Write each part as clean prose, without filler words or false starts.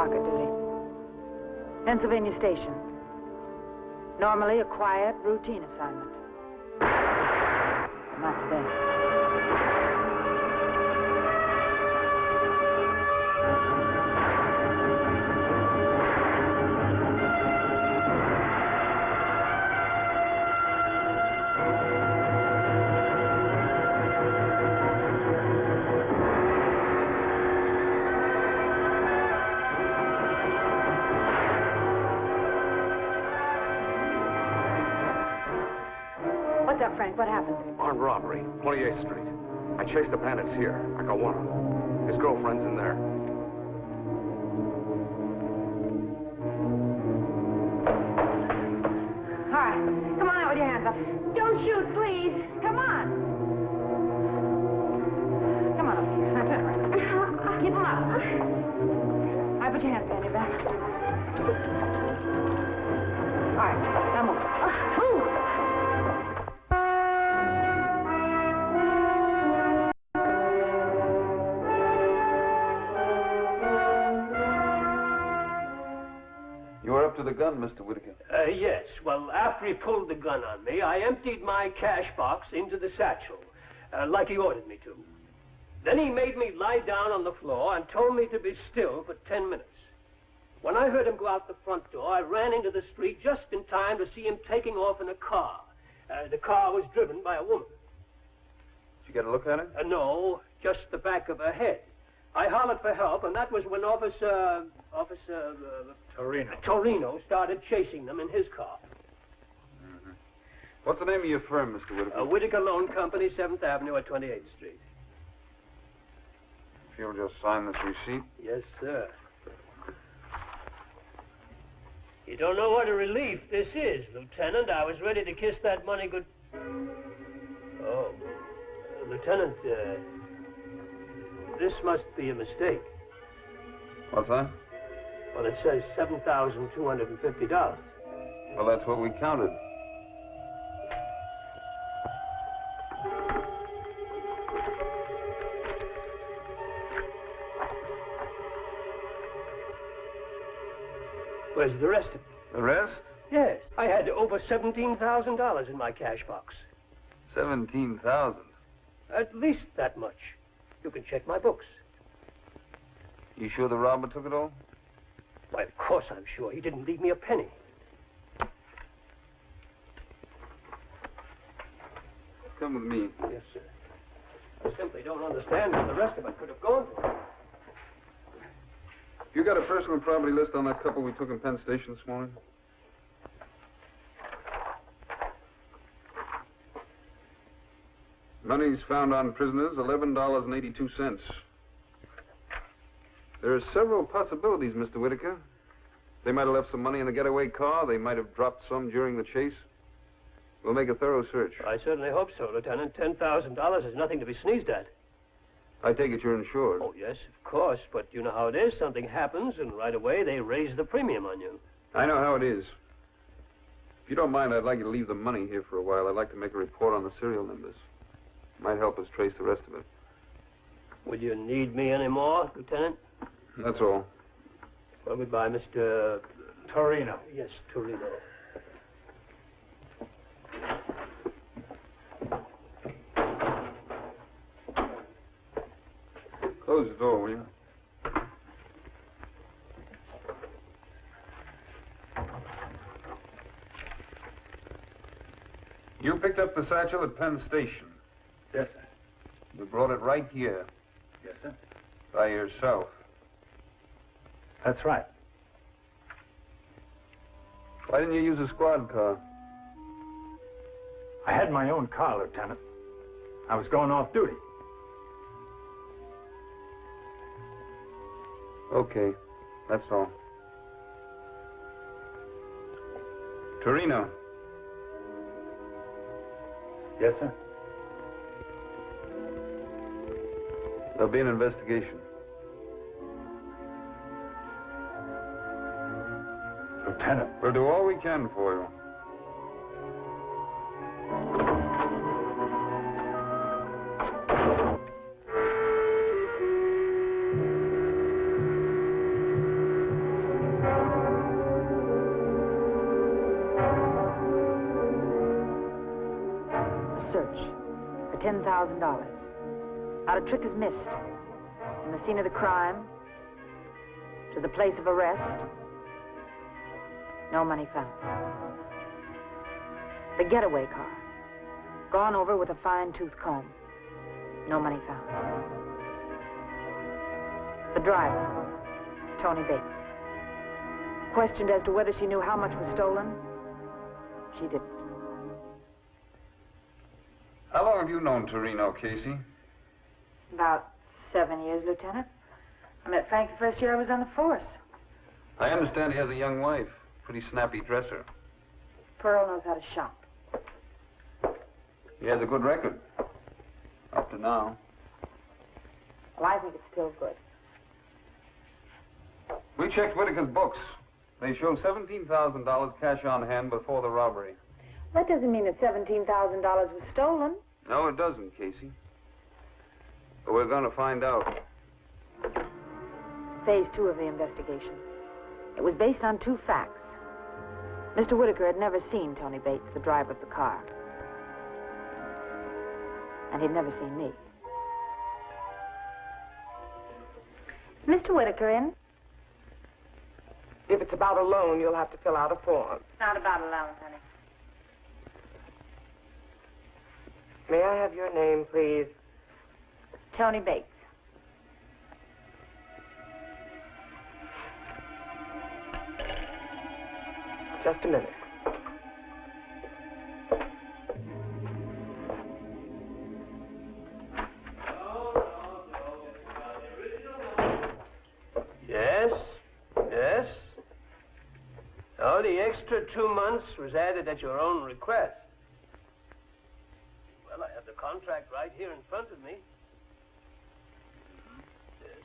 pocket duty. Pennsylvania Station. Normally a quiet, routine assignment. But not today. What's up, Frank? What happened? Armed robbery, 28th Street. I chased the bandits here. I got one of them. His girlfriend's in there. All right. Come on out with your hands up. Don't shoot, please. Come on. Come on up here. Now turn around. Keep them up. All right, put your hands behind your back. All right. Now move. Move. To the gun, Mr. Whitaker? Yes. Well, after he pulled the gun on me, I emptied my cash box into the satchel, like he ordered me to. Then he made me lie down on the floor and told me to be still for 10 minutes. When I heard him go out the front door, I ran into the street just in time to see him taking off in a car. The car was driven by a woman. Did you get a look at it? No, just the back of her head. I hollered for help, and that was when Officer Torino started chasing them in his car. Mm-hmm. What's the name of your firm, Mr. Whitaker? Whitaker Loan Company, 7th Avenue at 28th Street. If you'll just sign this receipt. Yes, sir. You don't know what a relief this is, Lieutenant. I was ready to kiss that money good... Oh, Lieutenant, this must be a mistake. What's that? Well, it says $7,250. Well, that's what we counted. Where's the rest of it? The rest? Yes. I had over $17,000 in my cash box. 17,000? At least that much. You can check my books. You sure the robber took it all? Why, of course I'm sure. He didn't leave me a penny. Come with me. Yes, sir. I simply don't understand where the rest of it could have gone to. You got a personal property list on that couple we took in Penn Station this morning? Money's found on prisoners, $11.82. There are several possibilities, Mr. Whitaker. They might have left some money in the getaway car. They might have dropped some during the chase. We'll make a thorough search. I certainly hope so, Lieutenant. $10,000 is nothing to be sneezed at. I take it you're insured. Oh, yes, of course. But you know how it is. Something happens, and right away they raise the premium on you. I know how it is. If you don't mind, I'd like you to leave the money here for a while. I'd like to make a report on the serial numbers. Might help us trace the rest of it. Will you need me anymore, Lieutenant? That's all. Well, goodbye, Mr... Torino. Yes, Torino. Close the door, will you? You picked up the satchel at Penn Station. Yes, sir. You brought it right here. Yes, sir. By yourself. That's right. Why didn't you use a squad car? I had my own car, Lieutenant. I was going off duty. Okay, that's all. Torino. Yes, sir. There'll be an investigation. Lieutenant. We'll do all we can for you. $10,000. Not a trick is missed. From the scene of the crime to the place of arrest, no money found. The getaway car, gone over with a fine-tooth comb, no money found. The driver, Tony Bates. Questioned as to whether she knew how much was stolen, she didn't. How long have you known Torino, Casey? About 7 years, Lieutenant. I met Frank the first year I was on the force. I understand he has a young wife. Pretty snappy dresser. Pearl knows how to shop. He has a good record. Up to now. Well, I think it's still good. We checked Whitaker's books. They show $17,000 cash on hand before the robbery. That doesn't mean that $17,000 was stolen. No, it doesn't, Casey. But we're going to find out. Phase 2 of the investigation. It was based on 2 facts. Mr. Whitaker had never seen Tony Bates, the driver of the car. And he'd never seen me. Is Mr. Whitaker in? If it's about a loan, you'll have to fill out a form. It's not about a loan, honey. May I have your name, please? Tony Bates. Just a minute. Yes, yes. Oh, the extra 2 months was added at your own request. Well, I have the contract right here in front of me. Yes.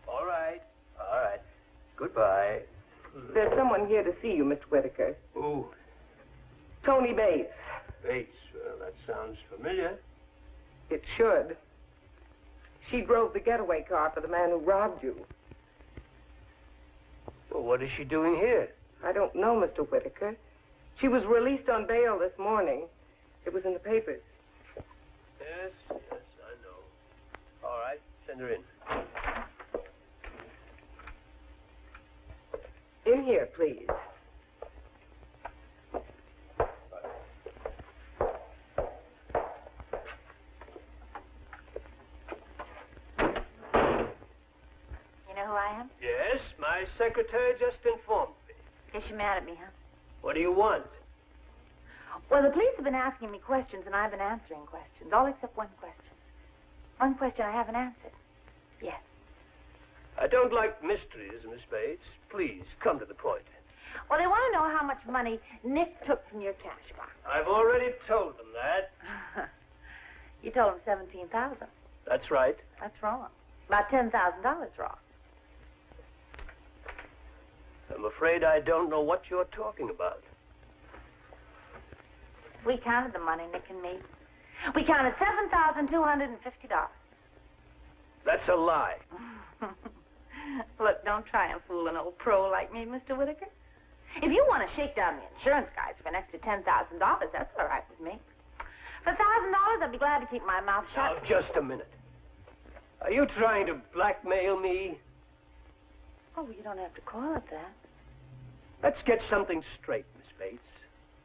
All right, all right. Goodbye. There's someone here to see you, Mr. Whitaker. Who? Tony Bates. Bates. Well, that sounds familiar. It should. She drove the getaway car for the man who robbed you. Well, what is she doing here? I don't know, Mr. Whitaker. She was released on bail this morning. It was in the papers. Yes, yes, I know. All right, send her in. In here, please. You know who I am? Yes, my secretary just informed me. Guess you're mad at me, huh? What do you want? Well, the police have been asking me questions, and I've been answering questions, all except one question. One question I haven't answered. Yes. I don't like mysteries, Miss Bates. Please, come to the point. Well, they want to know how much money Nick took from your cash box. I've already told them that. You told him $17,000. That's right. That's wrong. About $10,000 wrong. I'm afraid I don't know what you're talking about. We counted the money, Nick and me. We counted $7,250. That's a lie. Look, don't try and fool an old pro like me, Mr. Whitaker. If you want to shake down the insurance guys for an extra $10,000, that's all right with me. For $1,000, I'd be glad to keep my mouth shut. Now, just a minute. Are you trying to blackmail me? Oh, you don't have to call it that. Let's get something straight, Miss Bates.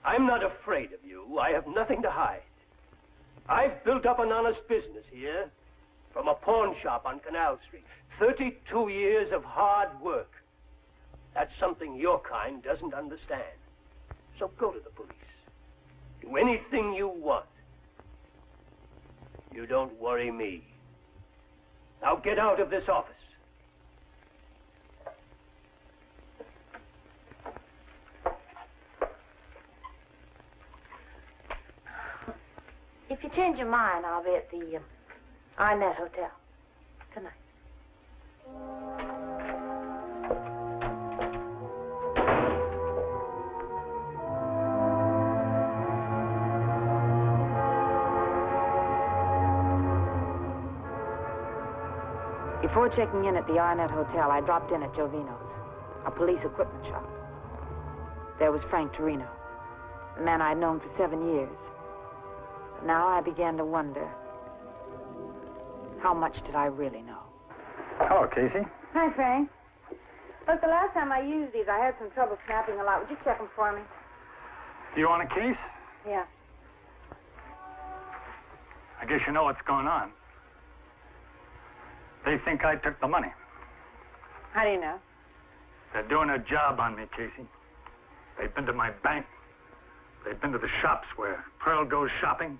I'm not afraid of you. I have nothing to hide. I've built up an honest business here from a pawn shop on Canal Street. 32 years of hard work. That's something your kind doesn't understand. So go to the police. Do anything you want. You don't worry me. Now get out of this office. If you change your mind, I'll be at the Arnett Hotel tonight. Before checking in at the Arnett Hotel, I dropped in at Jovino's, a police equipment shop. There was Frank Torino, a man I'd known for 7 years. Now I began to wonder, how much did I really know? Hello, Casey. Hi, Frank. Look, the last time I used these, I had some trouble snapping a lot. Would you check them for me? You on a case? Yeah. I guess you know what's going on. They think I took the money. How do you know? They're doing a job on me, Casey. They've been to my bank. They've been to the shops where Pearl goes shopping.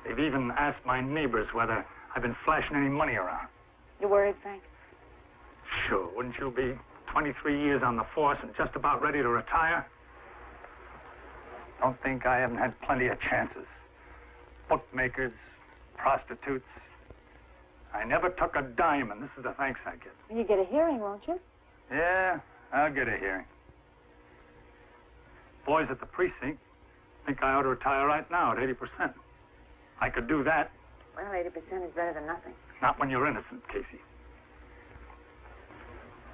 They've even asked my neighbors whether I've been flashing any money around. You worried, Frank? Sure, wouldn't you be 23 years on the force and just about ready to retire? Don't think I haven't had plenty of chances. Bookmakers, prostitutes. I never took a dime, and this is the thanks I get. You get a hearing, won't you? Yeah, I'll get a hearing. Boys at the precinct think I ought to retire right now at 80%. I could do that. Well, 80% is better than nothing. Not when you're innocent, Casey.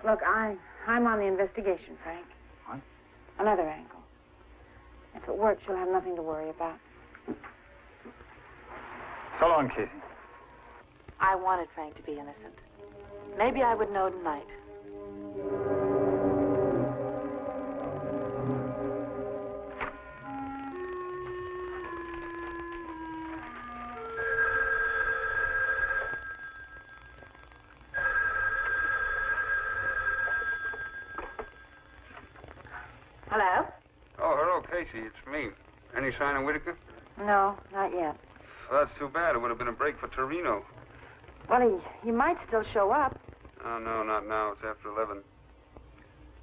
Look, I'm on the investigation, Frank. What? Another angle. If it works, you'll have nothing to worry about. So long, Casey. I wanted Frank to be innocent. Maybe I would know tonight. Hello? Oh, hello, Casey. It's me. Any sign of Whitaker? No, not yet. Well, that's too bad. It would have been a break for Torino. Well, he might still show up. Oh, no, not now. It's after 11.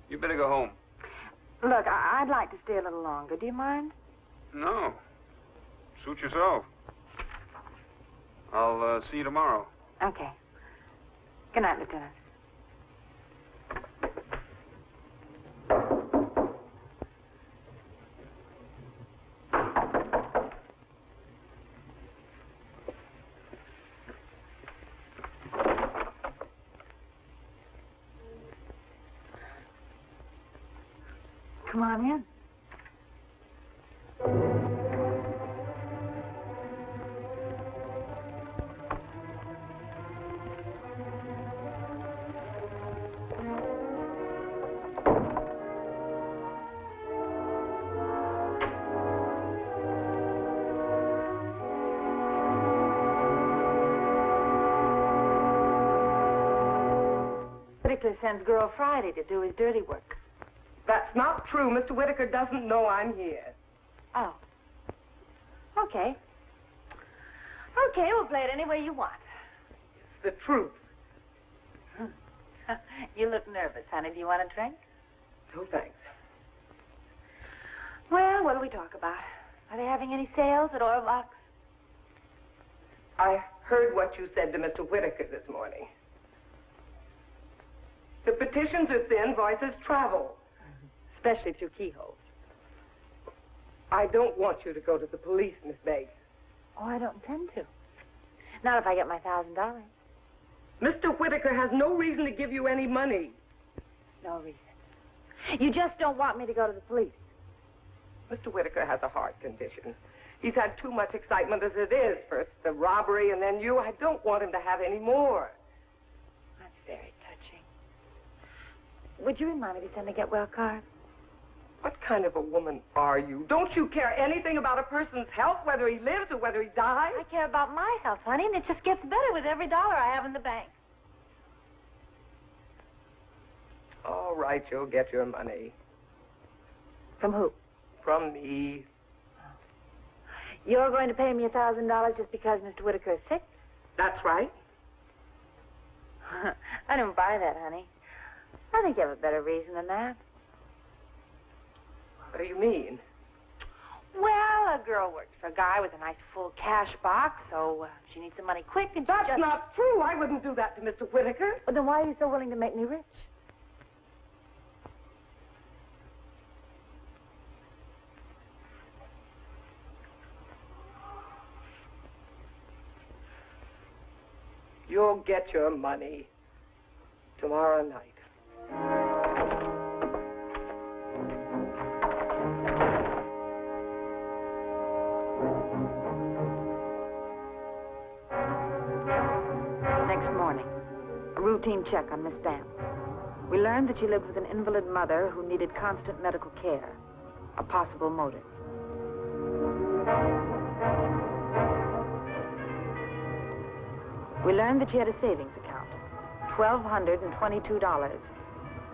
You better go home. Look, I'd like to stay a little longer. Do you mind? No. Suit yourself. I'll see you tomorrow. Okay. Good night, Lieutenant. Come on in. Whitaker sends Girl Friday to do his dirty work. That's not true. Mr. Whitaker doesn't know I'm here. Oh. Okay. Okay, we'll play it any way you want. It's the truth. You look nervous, honey. Do you want a drink? No, thanks. Well, what do we talk about? Are they having any sales at Orlock's? I heard what you said to Mr. Whitaker this morning. The petitions are thin, voices travel. Especially through keyholes. I don't want you to go to the police, Miss Beggs. Oh, I don't intend to. Not if I get my $1,000. Mr. Whitaker has no reason to give you any money. No reason. You just don't want me to go to the police. Mr. Whitaker has a heart condition. He's had too much excitement as it is. First the robbery and then you. I don't want him to have any more. That's very touching. Would you remind me to send a get well card? What kind of a woman are you? Don't you care anything about a person's health, whether he lives or whether he dies? I care about my health, honey, and it just gets better with every dollar I have in the bank. All right, you'll get your money. From who? From me. You're going to pay me $1,000 just because Mr. Whitaker is sick? That's right. I don't buy that, honey. I think you have a better reason than that. What do you mean? Well, a girl works for a guy with a nice full cash box, so she needs the money quick, and That's just... not true. I wouldn't do that to Mr. Whitaker. Well, then why are you so willing to make me rich? You'll get your money tomorrow night. routine check on Miss Bam. We learned that she lived with an invalid mother who needed constant medical care. A possible motive. We learned that she had a savings account. $1,222.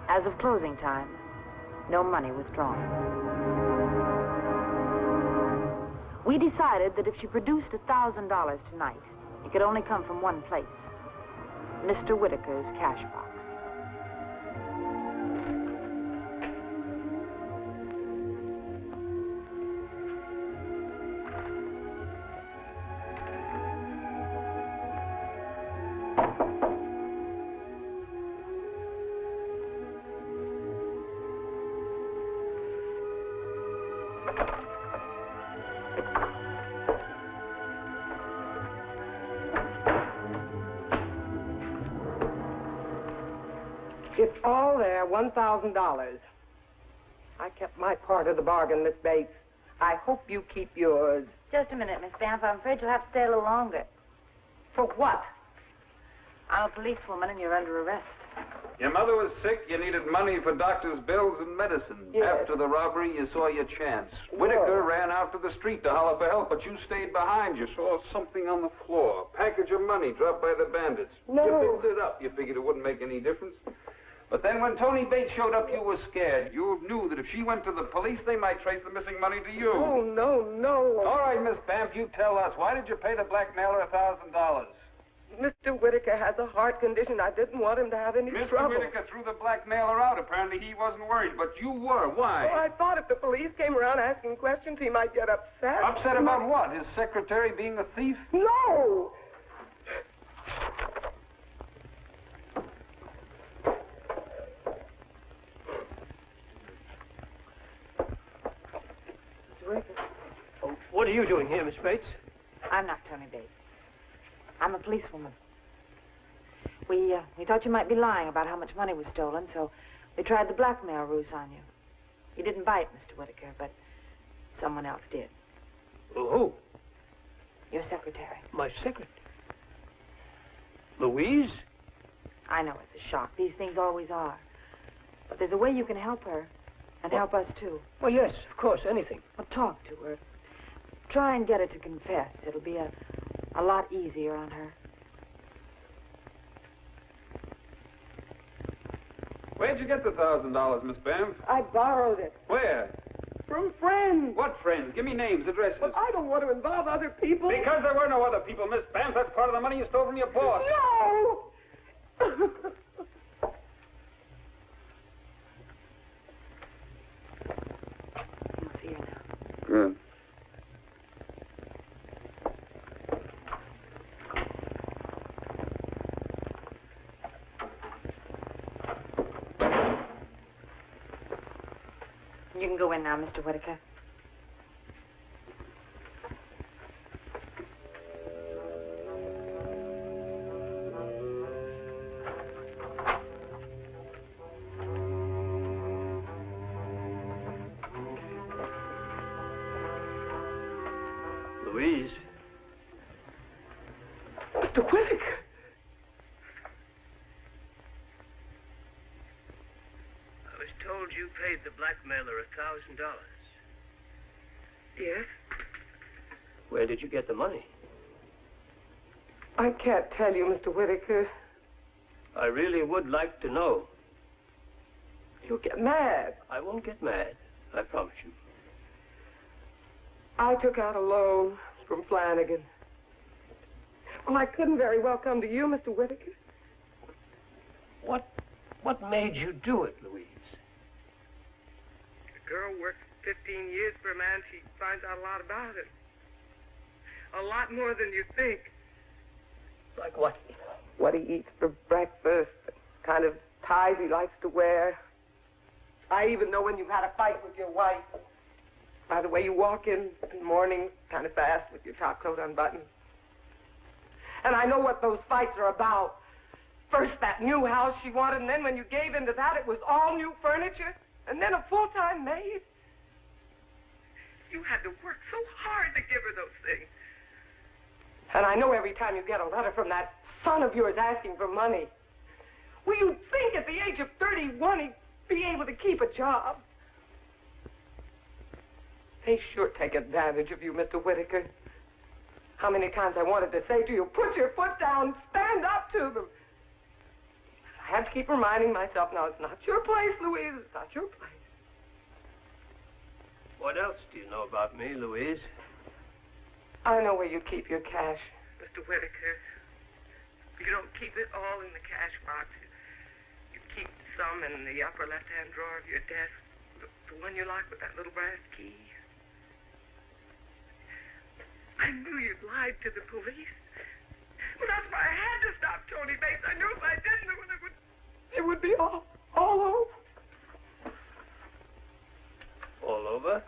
As of closing time, no money withdrawn. We decided that if she produced $1,000 tonight, it could only come from one place. Mr. Whitaker's cash box. It's all there, $1,000. I kept my part of the bargain, Miss Bates. I hope you keep yours. Just a minute, Miss Bamf. I'm afraid you'll have to stay a little longer. For what? I'm a policewoman and you're under arrest. Your mother was sick. You needed money for doctor's bills and medicine. Yes. After the robbery, you saw your chance. Whitaker ran out to the street to holler for help, but you stayed behind. You saw something on the floor. Package of money dropped by the bandits. No. You picked it up. You figured it wouldn't make any difference. But then when Tony Bates showed up, you were scared. You knew that if she went to the police, they might trace the missing money to you. Oh, no. All right, Miss Bamf, you tell us. Why did you pay the blackmailer $1,000? Mr. Whitaker has a heart condition. I didn't want him to have any Mr. trouble. Whitaker threw the blackmailer out. Apparently, he wasn't worried, but you were. Why? Oh, I thought if the police came around asking questions, he might get upset. Upset about what? His secretary being a thief? No! Oh, what are you doing here, Miss Bates? I'm not Tony Bates. I'm a policewoman. We thought you might be lying about how much money was stolen, so we tried the blackmail ruse on you. You didn't bite, Mr. Whitaker, but someone else did. Who? Your secretary. My secretary. Louise? I know it's a shock. These things always are. But there's a way you can help her and help us, too. Well, yes, of course, anything. Well, talk to her. Try and get her to confess. It'll be a lot easier on her. Where'd you get the $1,000, Miss Bamf? I borrowed it. Where? From friends. What friends? Give me names, addresses. But I don't want to involve other people. Because there were no other people, Miss Bamf. That's part of the money you stole from your boss. No! You'll see her now. Good. You can go in now, Mr. Whitaker. Louise? Mr. Whitaker! I was told you paid the blackmailer $1,000. Yes? Where did you get the money? I can't tell you, Mr. Whitaker. I really would like to know. You'll get mad. I won't get mad. I promise you. I took out a loan from Flanagan. Well, I couldn't very well come to you, Mr. Whitaker. What made you do it, Louise? A girl works 15 years for a man, she finds out a lot about him. A lot more than you think. Like what? What he eats for breakfast, the kind of ties he likes to wear. I even know when you've had a fight with your wife. By the way you walk in the morning, kind of fast with your top coat unbuttoned. And I know what those fights are about. First, that new house she wanted, and then when you gave in to that, it was all new furniture, and then a full-time maid. You had to work so hard to give her those things. And I know every time you get a letter from that son of yours asking for money, Well, you'd think at the age of 31 he'd be able to keep a job. They sure take advantage of you, Mr. Whitaker. How many times I wanted to say to you, put your foot down, stand up to them. I have to keep reminding myself, now, it's not your place, Louise, it's not your place. What else do you know about me, Louise? I know where you keep your cash, Mr. Whitaker. You don't keep it all in the cash box. You keep some in the upper left-hand drawer of your desk, the one you lock with that little brass key. I knew you'd lied to the police. Well, that's why I had to stop Tony Bates. I knew if I didn't, it would be all over. All over?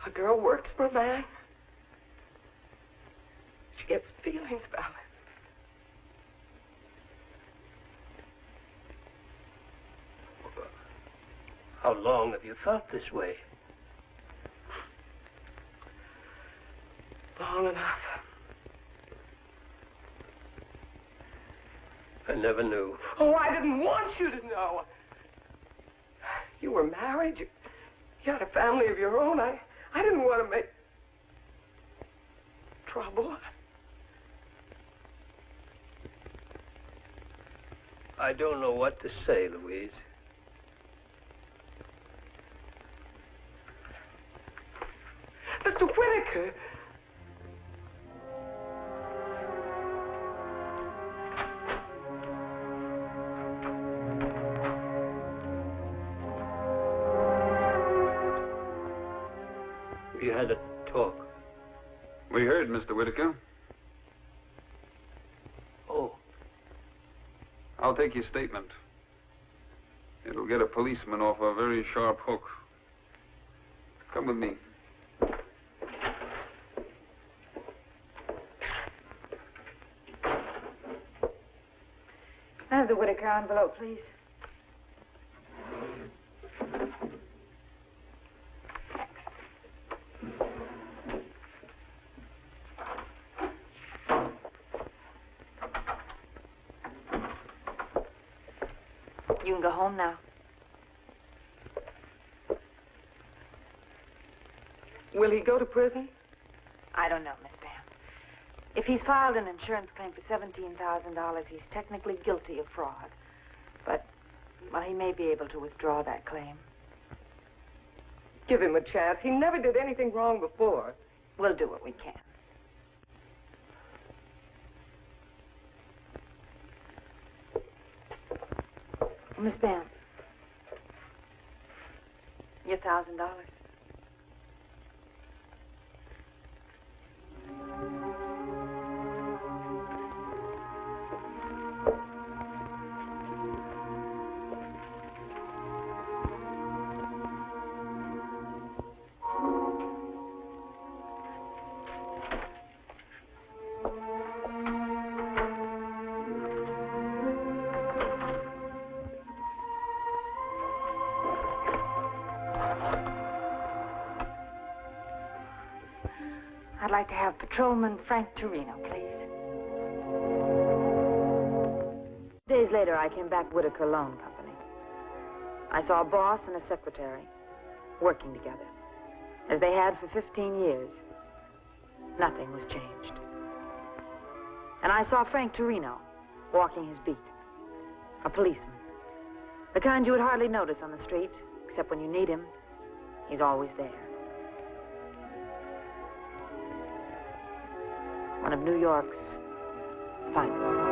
A girl works for a man. She gets feelings about it. How long have you felt this way? Long enough. I never knew. Oh, I didn't want you to know. You were married. You had a family of your own. I didn't want to make trouble. I don't know what to say, Louise. Mr. Whitaker. We had a talk. We heard, Mr. Whitaker. Oh. I'll take your statement. It'll get a policeman off a very sharp hook. Come with me. I have the Whitaker envelope, please. You can go home now. Will he go to prison? I don't know, Miss Bam. If he's filed an insurance claim for $17,000, he's technically guilty of fraud. But, well, he may be able to withdraw that claim. Give him a chance. He never did anything wrong before. We'll do what we can. Miss Bam, your $1,000. I'd like to have Patrolman Frank Torino, please. Days later, I came back Whitaker Loan Company. I saw a boss and a secretary working together, as they had for 15 years. Nothing was changed. And I saw Frank Torino walking his beat, a policeman. The kind you would hardly notice on the street, except when you need him. He's always there. One of New York's finest.